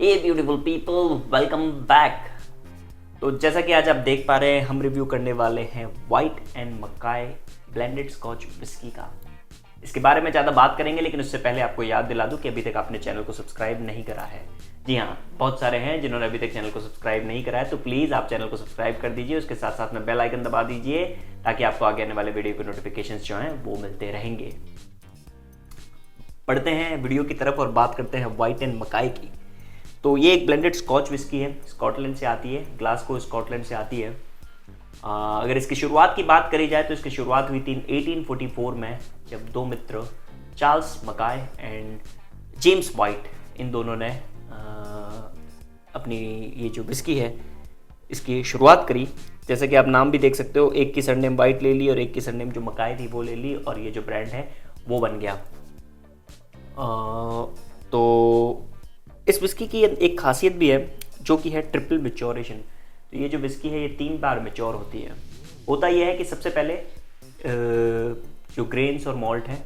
हे beautiful people, welcome back. तो जैसा कि आज आप देख पा रहे हैं, हम रिव्यू करने वाले हैं वाइट एंड मकाई ब्लेंडेड स्कॉच विस्की का। इसके बारे में ज़्यादा बात करेंगे, लेकिन उससे पहले आपको याद दिला दूं कि अभी तक आपने चैनल को सब्सक्राइब नहीं करा है। जी हाँ, बहुत सारे हैं जिन्होंने अभी तक चैनल को सब्सक्राइब नहीं करा है, तो प्लीज़ आप चैनल को सब्सक्राइब कर दीजिए। उसके साथ साथ में बेल आइकन दबा दीजिए ताकि आपको आगे आने वाले वीडियो के नोटिफिकेशन जो हैं वो मिलते रहेंगे। पढ़ते हैं वीडियो की तरफ और बात करते हैं वाइट एंड मकाई की। तो ये एक ब्लेंडेड स्कॉच विस्की है, स्कॉटलैंड से आती है, ग्लासगो स्कॉटलैंड से आती है। अगर इसकी शुरुआत की बात करी जाए तो इसकी शुरुआत हुई थी 1844 में, जब दो मित्र चार्ल्स मकाई एंड जेम्स वाइट, इन दोनों ने अपनी ये जो विस्की है इसकी शुरुआत करी। जैसे कि आप नाम भी देख सकते हो, एक की सरनेम वाइट ले ली और एक की सरनेम जो मकाई थी वो ले ली, और ये जो ब्रांड है वो बन गया। तो इस विस्की की एक खासियत भी है जो कि है ट्रिपल मैच्योरेशन। तो ये जो विस्की है ये 3 बार मैच्योर होती है। होता यह है कि सबसे पहले जो ग्रेन्स और मॉल्ट हैं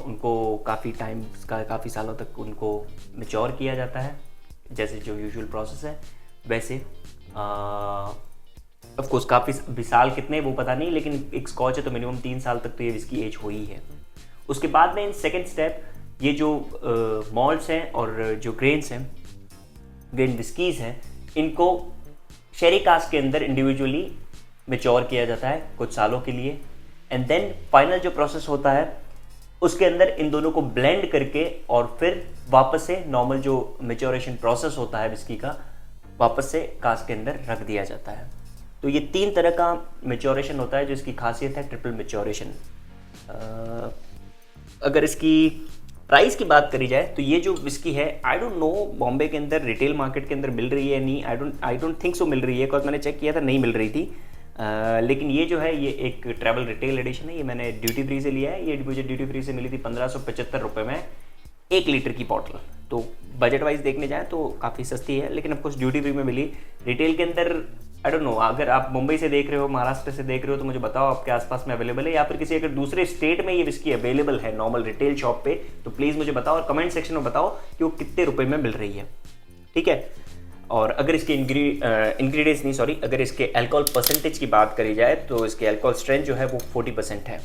उनको काफ़ी सालों तक उनको मैच्योर किया जाता है, जैसे जो यूजुअल प्रोसेस है वैसे। ऑफ कोर्स काफ़ी साल कितने वो पता नहीं, लेकिन एक स्कॉच है तो मिनिमम 3 साल तक तो ये विस्की एज हुई है। उसके बाद में इन सेकेंड स्टेप ये जो मॉल्ट्स हैं और जो ग्रेन विस्कीज़ हैं, इनको शेरी कास्ट के अंदर इंडिविजुअली मैच्योर किया जाता है कुछ सालों के लिए। एंड देन फाइनल जो प्रोसेस होता है उसके अंदर इन दोनों को ब्लेंड करके और फिर वापस से नॉर्मल जो मैच्योरेशन प्रोसेस होता है विस्की का, वापस से कास्ट के अंदर रख दिया जाता है। तो ये 3 तरह का मैच्योरेशन होता है, जो इसकी खासियत है ट्रिपल मैच्योरेशन। अगर इसकी प्राइस की बात करी जाए तो ये जो विस्की है, आई डोंट नो बॉम्बे के अंदर रिटेल मार्केट के अंदर मिल रही है नहीं, आई डोंट थिंक सो मिल रही है, बिकॉज मैंने चेक किया था नहीं मिल रही थी। लेकिन ये जो है ये एक ट्रैवल रिटेल एडिशन है, ये मैंने ड्यूटी फ्री से लिया है। ये मुझे ड्यूटी फ्री से मिली थी 1575 रुपये में 1 लीटर की बॉटल। तो बजट वाइज देखने जाए तो काफ़ी सस्ती है, लेकिन ऑफकोर्स ड्यूटी फ्री में मिली। रिटेल के अंदर आई डोंट नो, अगर आप मुंबई से देख रहे हो, महाराष्ट्र से देख रहे हो, तो मुझे बताओ आपके आसपास में अवेलेबल है, या फिर किसी अगर दूसरे स्टेट में ये विस्की अवेलेबल है नॉर्मल रिटेल शॉप पे, तो प्लीज़ मुझे बताओ और कमेंट सेक्शन में बताओ कि वो कितने रुपए में मिल रही है। ठीक है। और अगर इसके इंग्रेडिएंट्स नहीं, सॉरी, अगर इसके अल्कोहल परसेंटेज की बात करी जाए तो इसके अल्कोहल स्ट्रेंथ जो है वो 40% है।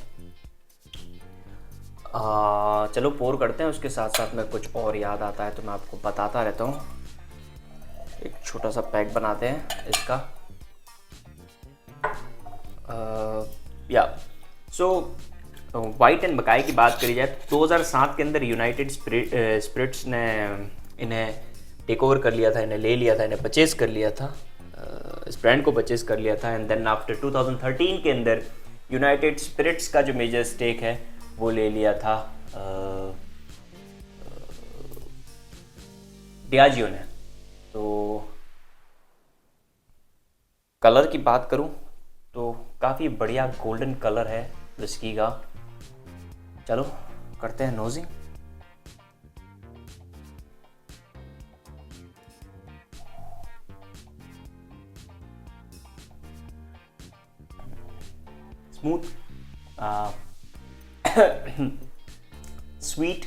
चलो पोर करते हैं, उसके साथ साथ में कुछ और याद आता है तो मैं आपको बताता रहता हूँ। एक छोटा सा पैक बनाते हैं इसका। या सो वाइट एंड मकाई की बात करी जाए तो 2007 के अंदर यूनाइटेड स्पिरिट्स ने इन्हें टेक ओवर कर लिया था, इन्हें ले लिया था, इन्हें परचेज कर लिया था, इस ब्रांड को परचेज कर लिया था। एंड देन आफ्टर 2013 के अंदर यूनाइटेड स्पिरिट्स का जो मेजर स्टेक है वो ले लिया था डियाजियो ने। तो कलर की बात करूं तो काफ़ी बढ़िया गोल्डन कलर है विस्की का। चलो करते हैं nosing. Smooth, sweet,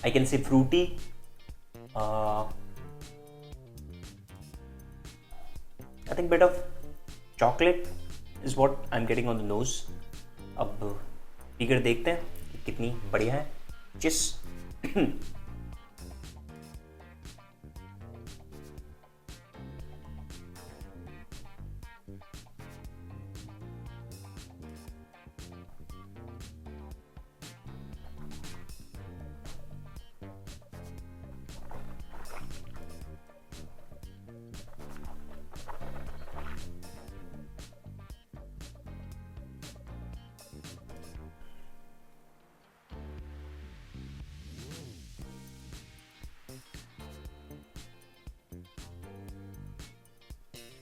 I can say fruity, I think bit of chocolate is what I'm getting on the nose. अब पीकर देखते हैं कि कितनी बढ़िया है। चिस।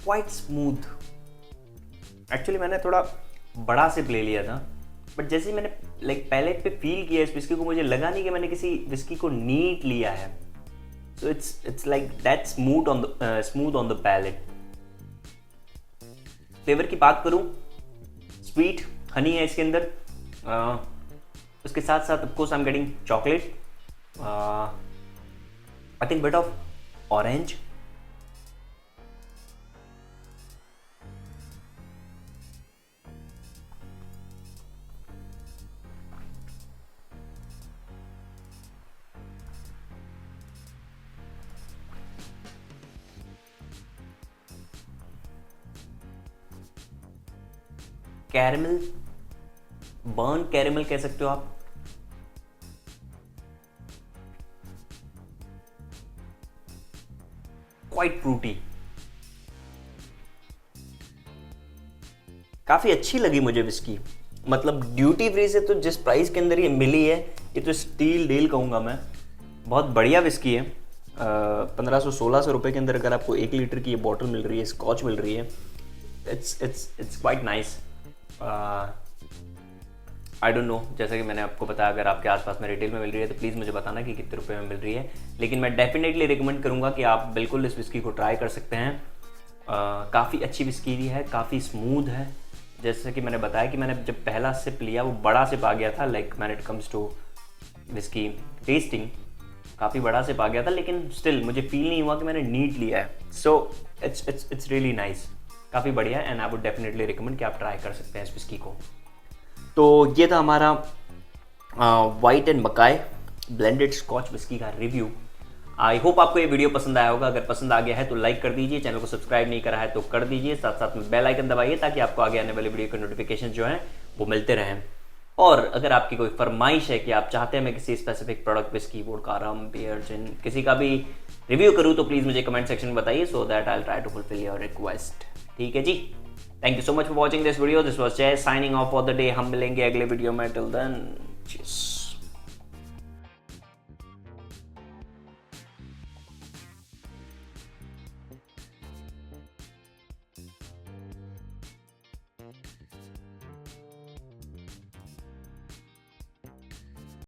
Quite smooth. एक्चुअली मैंने थोड़ा बड़ा सिप ले लिया था, बट जैसे ही मैंने पैलेट पे फील किया इस विस्की को, मुझे लगा नहीं कि मैंने किसी विस्की को नीट लिया है। So it's like that smooth on the palate. Flavour की बात करूं, स्वीट हनी है इसके अंदर, उसके साथ साथ of course I am getting chocolate, I think bit of orange, caramel, burn caramel कह सकते हो आप, क्वाइट फ्रूटी, काफी अच्छी लगी मुझे विस्की। मतलब ड्यूटी फ्री से तो जिस प्राइस के अंदर ये मिली है, ये तो स्टील डील कहूंगा मैं। बहुत बढ़िया विस्की है। 1500-1600 रुपए के अंदर अगर आपको 1 लीटर की ये बॉटल मिल रही है, स्कॉच मिल रही है, it's quite nice. I don't know, जैसा कि मैंने आपको बताया, अगर आपके आसपास में रिटेल में मिल रही है तो प्लीज़ मुझे बताना कि कितने रुपए में मिल रही है। लेकिन मैं डेफिनेटली रिकमेंड करूँगा कि आप बिल्कुल इस विस्की को ट्राई कर सकते हैं। काफ़ी अच्छी विस्की भी है, काफ़ी स्मूथ है। जैसे कि मैंने बताया कि मैंने जब पहला सिप लिया वो बड़ा सिप आ गया था, like man it comes to whisky tasting, काफ़ी बड़ा सिप आ गया था, लेकिन स्टिल मुझे फील नहीं हुआ कि मैंने नीट लिया है। सो इट्स रियली नाइस, काफ़ी बढ़िया, and I would definitely recommend कि आप ट्राई कर सकते हैं इस विस्की को। तो ये था हमारा वाइट एंड मकाई ब्लेंडेड स्कॉच विस्की का रिव्यू। आई होप आपको ये वीडियो पसंद आया होगा। अगर पसंद आ गया है तो लाइक कर दीजिए, चैनल को सब्सक्राइब नहीं करा है तो कर दीजिए, साथ साथ में बेल आइकन दबाइए ताकि आपको आगे आने वाली वीडियो के नोटिफिकेशन जो हैं वो मिलते रहें। और अगर आपकी कोई फरमाइश है कि आप चाहते हैं मैं किसी स्पेसिफिक प्रोडक्ट, विस्की, वोडका, रम, बियर, जिन, किसी का भी रिव्यू करूँ तो प्लीज़ मुझे कमेंट सेक्शन में बताइए, so that I will try to fulfil your request. ठीक है जी, thank you so much for watching this video. This was Jay signing off for the day. हम मिलेंगे अगले वीडियो में, टिल देन चीयर्स।